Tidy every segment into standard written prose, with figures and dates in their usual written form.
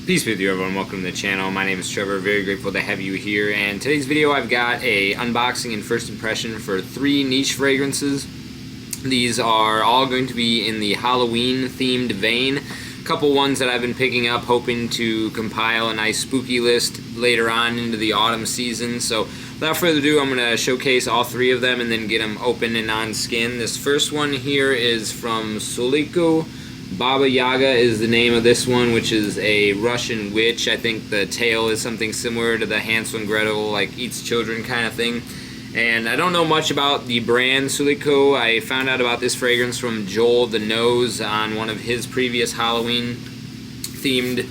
Peace with you everyone, welcome to the channel. My name is Trevor, very grateful to have you here, and today's video I've got a unboxing and first impression for 3 niche fragrances. These are all going to be in the Halloween themed vein. A couple ones that I've been picking up, hoping to compile a nice spooky list later on into the autumn season. So without further ado, I'm going to showcase all 3 of them and then get them open and on skin. This first one here is from Suu Baba Yaga is the name of this one, which is a Russian witch. I think the tale is something similar to the Hansel and Gretel, like eats children kind of thing. And I don't know much about the brand Suu. I found out about this fragrance from Joel the Nose on one of his previous Halloween themed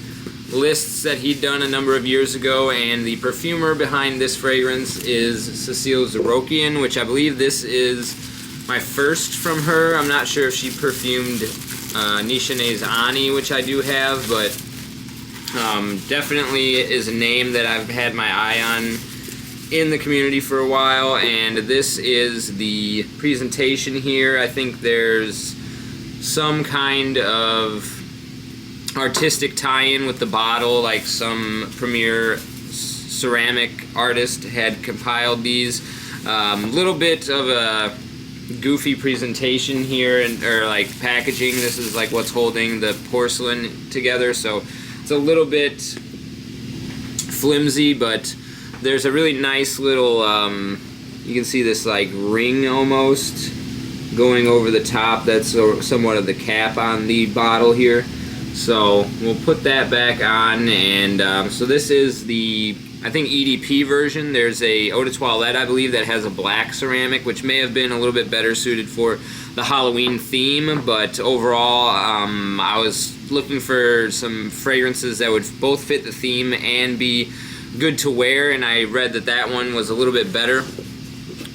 lists that he'd done a number of years ago, and the perfumer behind this fragrance is Cecile Zarokian, which I believe this is my first from her. I'm not sure if she perfumed Nishane's Ani, which I do have, but definitely is a name that I've had my eye on in the community for a while. And this is the presentation here. I think there's some kind of artistic tie-in with the bottle, like some premier ceramic artist had compiled these. Little bit of a goofy presentation here, or like packaging. This is like what's holding the porcelain together, so it's a little bit flimsy, but there's a really nice little you can see this like ring almost going over the top. That's somewhat of the cap on the bottle here, so we'll put that back on. And so this is the, I think, EDP version. There's a Eau de Toilette, I believe, that has a black ceramic, which may have been a little bit better suited for the Halloween theme, but overall I was looking for some fragrances that would both fit the theme and be good to wear, and I read that that one was a little bit better.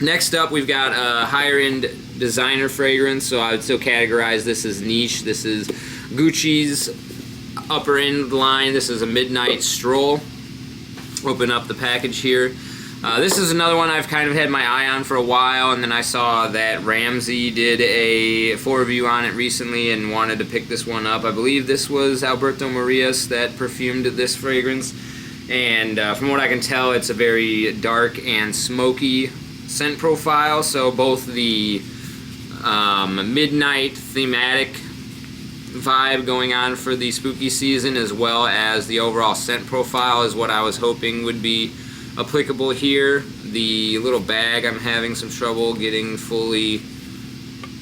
Next up, we've got a higher end designer fragrance, so I would still categorize this as niche. This is Gucci's upper end line. This is a Midnight Stroll. Open up the package here. This is another one I've kind of had my eye on for a while, and then I saw that Ramsey did a full review on it recently and wanted to pick this one up. I believe this was Alberto Marias that perfumed this fragrance, and from what I can tell, it's a very dark and smoky scent profile, so both the midnight thematic vibe going on for the spooky season, as well as the overall scent profile, is what I was hoping would be applicable here. The little bag I'm having some trouble getting fully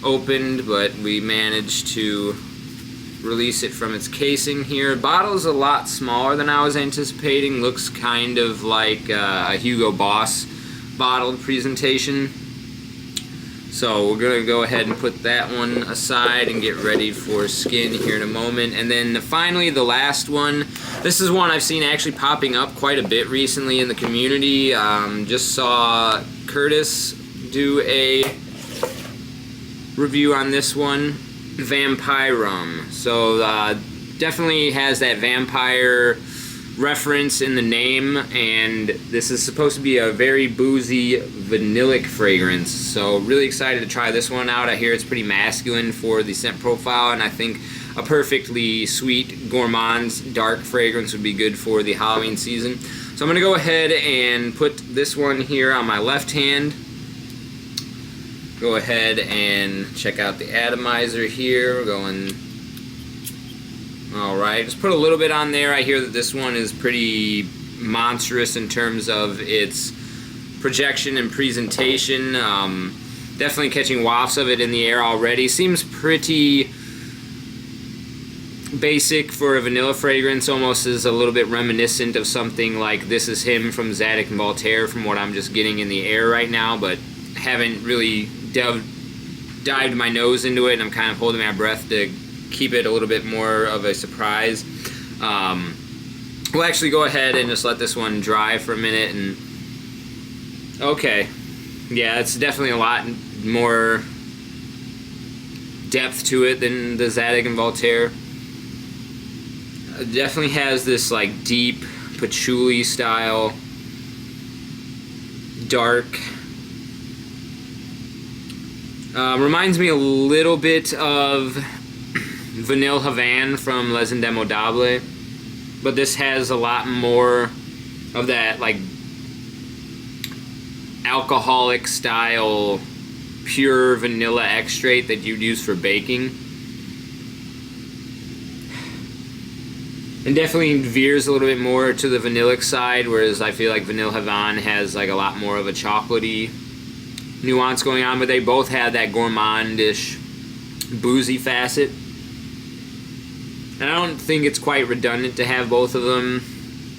opened, but we managed to release it from its casing here. Bottle is a lot smaller than I was anticipating. Looks kind of like a Hugo Boss bottled presentation. So we're going to go ahead and put that one aside and get ready for skin here in a moment. And then finally, the last one. This is one I've seen actually popping up quite a bit recently in the community. Just saw Curtis do a review on this one, Vampyrum. So definitely has that vampire reference in the name, and this is supposed to be a very boozy vanillic fragrance, so really excited to try this one out. I hear it's pretty masculine for the scent profile, and I think a perfectly sweet gourmand dark fragrance would be good for the Halloween season. So I'm going to go ahead and put this one here on my left hand. Go ahead and check out the atomizer here. We're going, alright, just put a little bit on there. I hear that this one is pretty monstrous in terms of its projection and presentation. Definitely catching wafts of it in the air already. Seems pretty basic for a vanilla fragrance, almost is a little bit reminiscent of something like This Is Him from Zadig and Voltaire, from what I'm just getting in the air right now, but haven't really dived my nose into it, and I'm kind of holding my breath to keep it a little bit more of a surprise. We'll actually go ahead and just let this one dry for a minute. And okay, yeah, it's definitely a lot more depth to it than the Zadig and Voltaire. It definitely has this like deep patchouli style, dark. Reminds me a little bit of Vanille Havane from Les Indemodables. but this has a lot more of that like alcoholic style pure vanilla extract that you'd use for baking. And definitely veers a little bit more to the vanillic side, whereas I feel like Vanilla Havane has like a lot more of a chocolatey nuance going on, but they both have that gourmandish, boozy facet. And I don't think it's quite redundant to have both of them.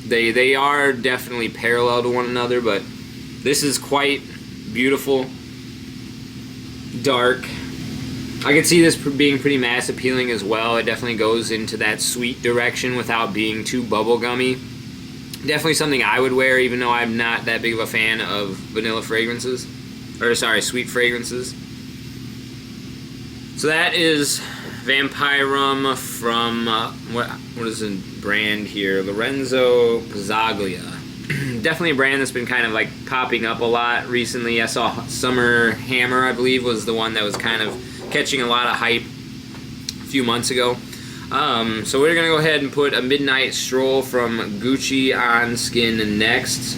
They are definitely parallel to one another, but this is quite beautiful, dark. I could see this being pretty mass appealing as well. It definitely goes into that sweet direction without being too bubblegummy. Definitely something I would wear, even though I'm not that big of a fan of vanilla fragrances. Or sorry, sweet fragrances. So that is Vampyrum from, what is the brand here? Lorenzo Pizzaglia. Definitely a brand that's been kind of like popping up a lot recently. I saw Summer Hammer, I believe, was the one that was kind of catching a lot of hype a few months ago. So we're going to go ahead and put a Midnight Stroll from Gucci on skin next.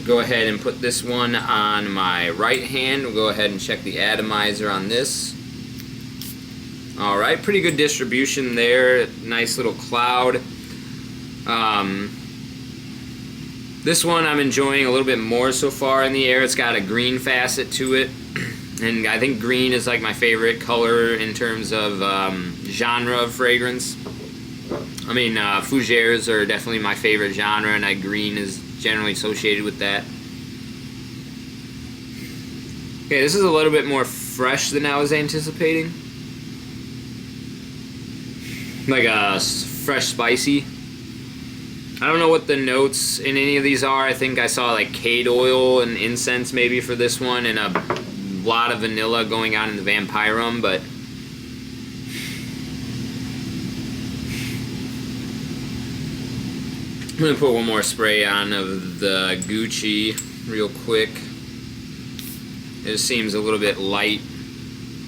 Go ahead and put this one on my right hand. We'll go ahead and check the atomizer on this. Alright, pretty good distribution there. Nice little cloud. This one I'm enjoying a little bit more so far in the air. It's got a green facet to it. And I think green is like my favorite color in terms of genre of fragrance. I mean, fougères are definitely my favorite genre, and green is generally associated with that. Okay, this is a little bit more fresh than I was anticipating. Like a fresh spicy. I don't know what the notes in any of these are. I think I saw like cade oil and incense maybe for this one, and a lot of vanilla going on in the Vampyrum, but I'm going to put one more spray on of the Gucci real quick. It just seems a little bit light,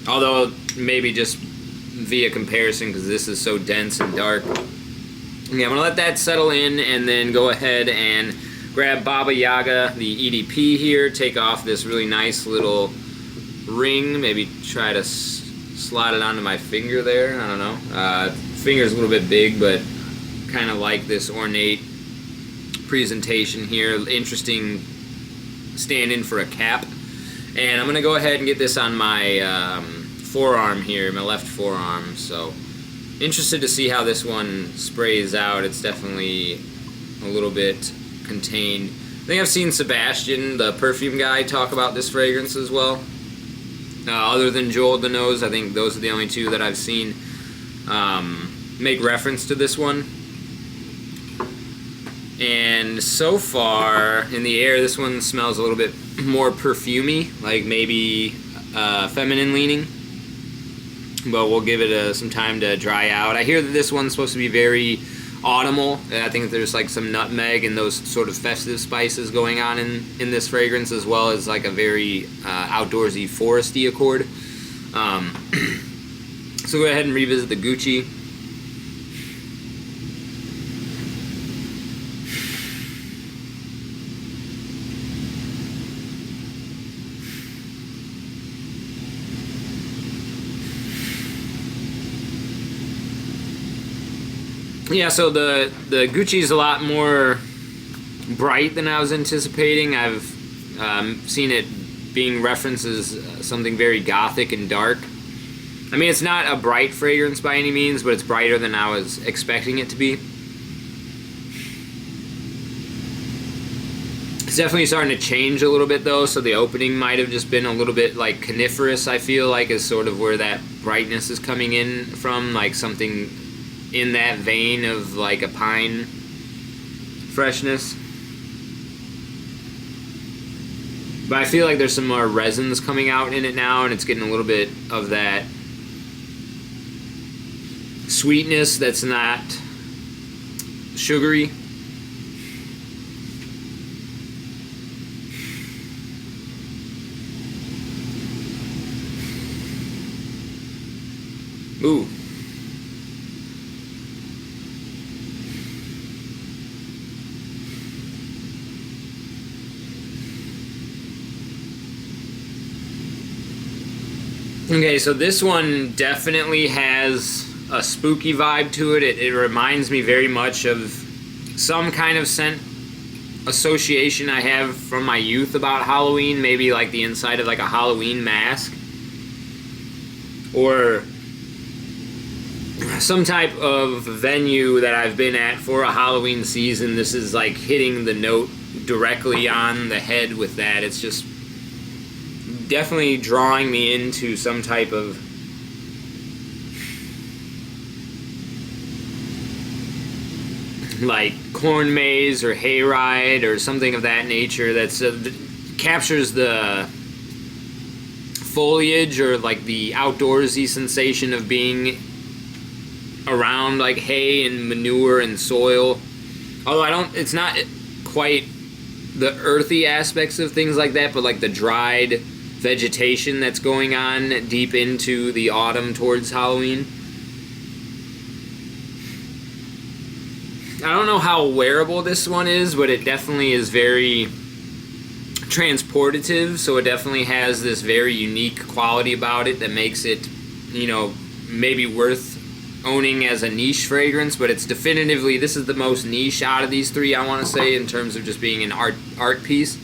although maybe just via comparison because this is so dense and dark. Okay, I'm going to let that settle in and then go ahead and grab Baba Yaga, the EDP here, take off this really nice little ring, maybe try to slide it onto my finger there. I don't know. Finger's a little bit big, but kind of like this ornate presentation here. Interesting stand-in for a cap. And I'm going to go ahead and get this on my forearm here, my left forearm. So interested to see how this one sprays out. It's definitely a little bit contained. I think I've seen Sebastian, the perfume guy, talk about this fragrance as well. Other than Joel the Nose, I think those are the only two that I've seen make reference to this one. And so far in the air, this one smells a little bit more perfumey, like maybe feminine leaning. But we'll give it some time to dry out. I hear that this one's supposed to be very autumnal. I think there's like some nutmeg and those sort of festive spices going on in this fragrance, as well as like a very outdoorsy, foresty accord. So go ahead and revisit the Gucci. Yeah, so the Gucci is a lot more bright than I was anticipating. I've seen it being referenced as something very gothic and dark. I mean, it's not a bright fragrance by any means, but it's brighter than I was expecting it to be. It's definitely starting to change a little bit though, so the opening might have just been a little bit like coniferous, I feel like, is sort of where that brightness is coming in from, like something in that vein of like a pine freshness. But I feel like there's some more resins coming out in it now, and it's getting a little bit of that sweetness that's not sugary. Ooh. Okay, so this one definitely has a spooky vibe to it. It reminds me very much of some kind of scent association I have from my youth about Halloween, maybe like the inside of like a Halloween mask, or some type of venue that I've been at for a Halloween season. This is like hitting the note directly on the head with that. It's just definitely drawing me into some type of like corn maze or hayride or something of that nature that's captures the foliage or like the outdoorsy sensation of being around like hay and manure and soil. Although it's not quite the earthy aspects of things like that, but like the dried vegetation that's going on deep into the autumn towards Halloween. I don't know how wearable this one is, but it definitely is very transportative, so it definitely has this very unique quality about it that makes it, you know, maybe worth owning as a niche fragrance, but it's definitively, this is the most niche out of these three, I want to say, in terms of just being an art piece.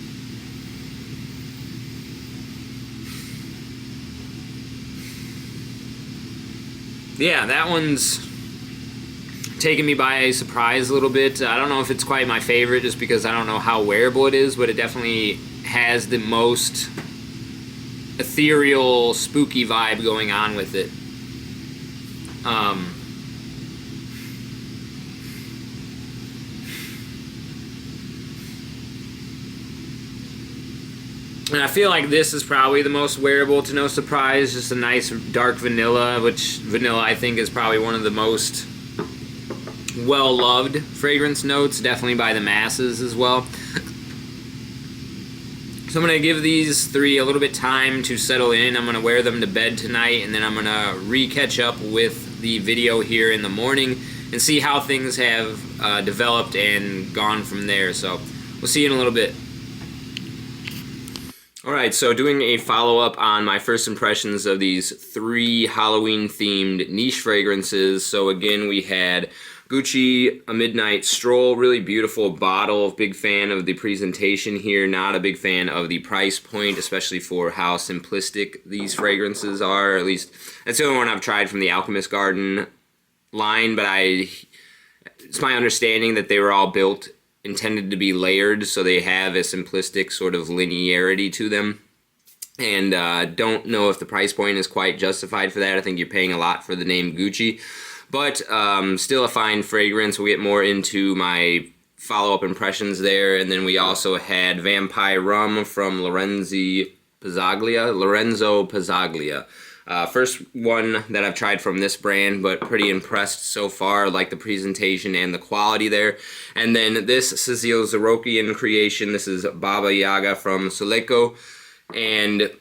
Yeah, that one's taken me by surprise a little bit. I don't know if it's quite my favorite just because I don't know how wearable it is, but it definitely has the most ethereal, spooky vibe going on with it. And I feel like this is probably the most wearable, to no surprise. Just a nice dark vanilla, which vanilla I think is probably one of the most well-loved fragrance notes, definitely by the masses as well. So I'm going to give these three a little bit time to settle in. I'm going to wear them to bed tonight, and then I'm going to re-catch up with the video here in the morning and see how things have developed and gone from there. So we'll see you in a little bit. Alright, so doing a follow-up on my first impressions of these three Halloween-themed niche fragrances. So again, we had Gucci A Midnight Stroll, really beautiful bottle. Big fan of the presentation here, not a big fan of the price point, especially for how simplistic these fragrances are. At least, that's the only one I've tried from the Alchemist Garden line, but it's my understanding that they were all intended to be layered, so they have a simplistic sort of linearity to them. And don't know if the price point is quite justified for that. I think you're paying a lot for the name Gucci. But still a fine fragrance. We'll get more into my follow-up impressions there. And then we also had Vampyrum from Lorenzo Pizzaglia. First one that I've tried from this brand, but pretty impressed so far. Like the presentation and the quality there. And then this Cecile Zarokian creation. This is Baba Yaga from Suleco. And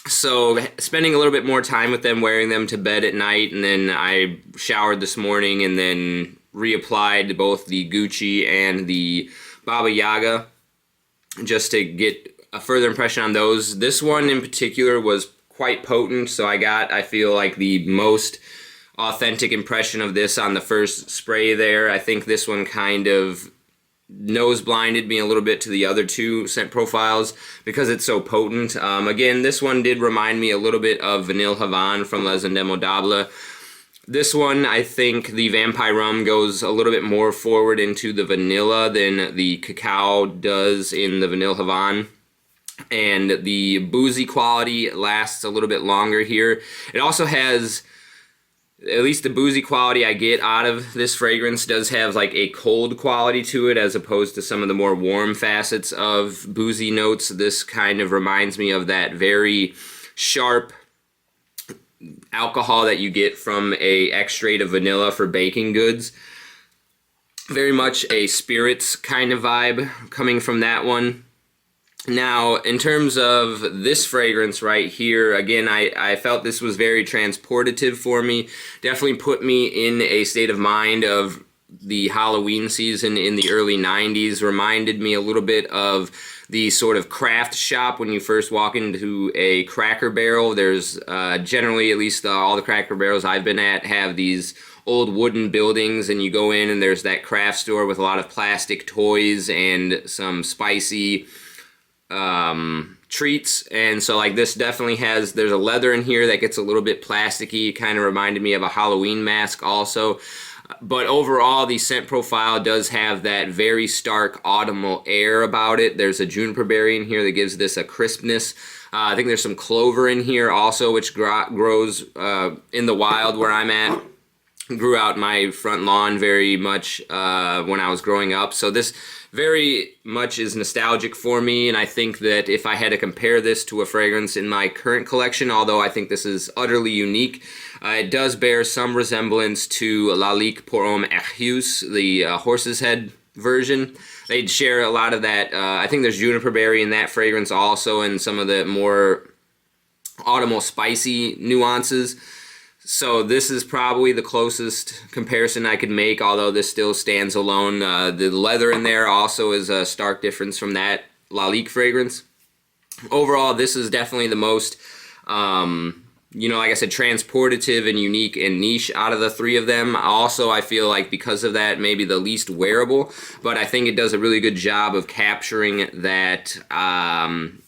so spending a little bit more time with them, wearing them to bed at night, and then I showered this morning and then reapplied both the Gucci and the Baba Yaga just to get a further impression on those. This one in particular was quite potent, so I feel like the most authentic impression of this on the first spray there. I think this one kind of nose blinded me a little bit to the other two scent profiles because it's so potent. Again, this one did remind me a little bit of Vanille Havane from Les Indemodables. This one, I think the Vampyrum goes a little bit more forward into the vanilla than the cacao does in the Vanille Havane. And the boozy quality lasts a little bit longer here. It also has, at least the boozy quality I get out of this fragrance does have like a cold quality to it as opposed to some of the more warm facets of boozy notes. This kind of reminds me of that very sharp alcohol that you get from a extract of vanilla for baking goods. Very much a spirits kind of vibe coming from that one. Now, in terms of this fragrance right here, again, I felt this was very transportative for me. Definitely put me in a state of mind of the Halloween season in the early 90s. Reminded me a little bit of the sort of craft shop when you first walk into a Cracker Barrel. There's generally, at least all the Cracker Barrels I've been at, have these old wooden buildings, and you go in and there's that craft store with a lot of plastic toys and some spicy treats. And so like this definitely has, there's a leather in here that gets a little bit plasticky. It kind of reminded me of a Halloween mask also. But overall, the scent profile does have that very stark autumnal air about it. There's a juniper berry in here that gives this a crispness. I think there's some clover in here also, which grows in the wild where I'm at. Grew out my front lawn very much when I was growing up. So this very much is nostalgic for me, and I think that if I had to compare this to a fragrance in my current collection, although I think this is utterly unique, it does bear some resemblance to Lalique pour Homme Erhuis, the horse's head version. They'd share a lot of that. I think there's juniper berry in that fragrance also, and some of the more autumnal spicy nuances. So this is probably the closest comparison I could make, although this still stands alone. The leather in there also is a stark difference from that Lalique fragrance. Overall, this is definitely the most, like I said, transportative and unique and niche out of the three of them. Also, I feel like because of that, maybe the least wearable, but I think it does a really good job of capturing that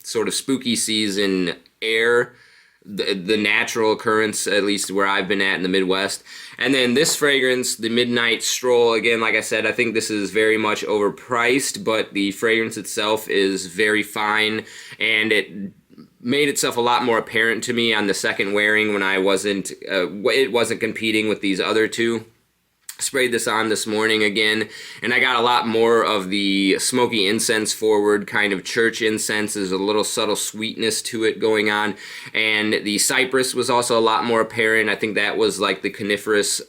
sort of spooky season air, the natural occurrence, at least where I've been at in the Midwest. And then this fragrance, the Midnight Stroll, again, like I said, I think this is very much overpriced, but the fragrance itself is very fine, and it made itself a lot more apparent to me on the second wearing when it wasn't competing with these other two. Sprayed this on this morning again, and I got a lot more of the smoky incense forward kind of church incense. There's a little subtle sweetness to it going on, and the cypress was also a lot more apparent. I think that was like the coniferous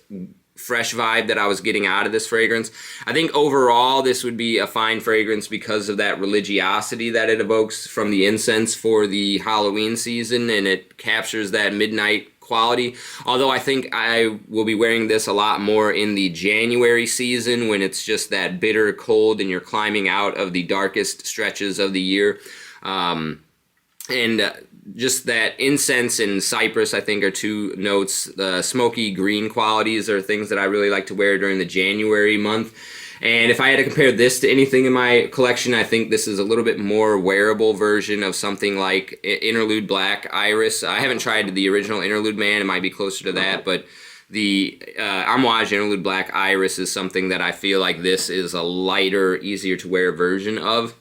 fresh vibe that I was getting out of this fragrance. I think overall this would be a fine fragrance because of that religiosity that it evokes from the incense for the Halloween season, and it captures that midnight quality. Although I think I will be wearing this a lot more in the January season when it's just that bitter cold and you're climbing out of the darkest stretches of the year. Just that incense and cypress, I think, are two notes. The smoky green qualities are things that I really like to wear during the January month. And if I had to compare this to anything in my collection, I think this is a little bit more wearable version of something like Interlude Black Iris. I haven't tried the original Interlude Man. It might be closer to that, but the Amouage Interlude Black Iris is something that I feel like this is a lighter, easier to wear version of.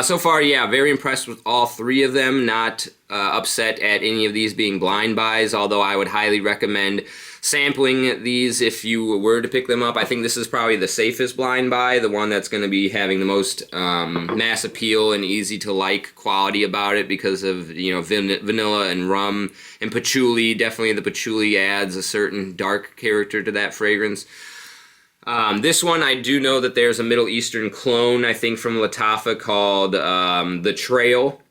So far, yeah, very impressed with all three of them. Not upset at any of these being blind buys, although I would highly recommend sampling these if you were to pick them up. I think this is probably the safest blind buy, the one that's going to be having the most mass appeal and easy to like quality about it because of, vanilla and rum and patchouli. Definitely the patchouli adds a certain dark character to that fragrance. This one, I do know that there's a Middle Eastern clone, I think, from Lattafa called The Trail.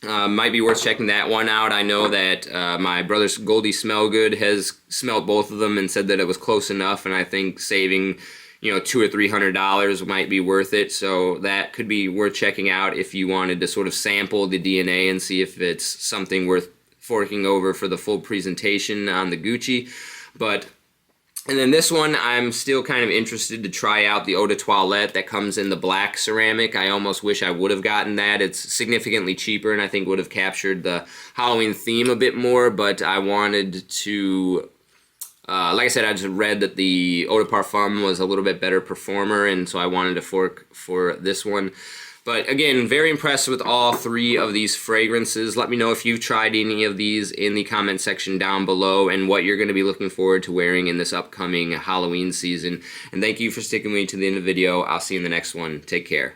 Might be worth checking that one out. I know that my brother Goldie Smellgood has smelled both of them and said that it was close enough, and I think saving, $200 or $300 might be worth it. So that could be worth checking out if you wanted to sort of sample the DNA and see if it's something worth forking over for the full presentation on the Gucci. And then this one, I'm still kind of interested to try out the Eau de Toilette that comes in the black ceramic. I almost wish I would have gotten that. It's significantly cheaper and I think would have captured the Halloween theme a bit more, but I wanted to, like I said, I just read that the Eau de Parfum was a little bit better performer, and so I wanted to fork for this one. But again, very impressed with all three of these fragrances. Let me know if you've tried any of these in the comment section down below and what you're going to be looking forward to wearing in this upcoming Halloween season. And thank you for sticking with me to the end of the video. I'll see you in the next one. Take care.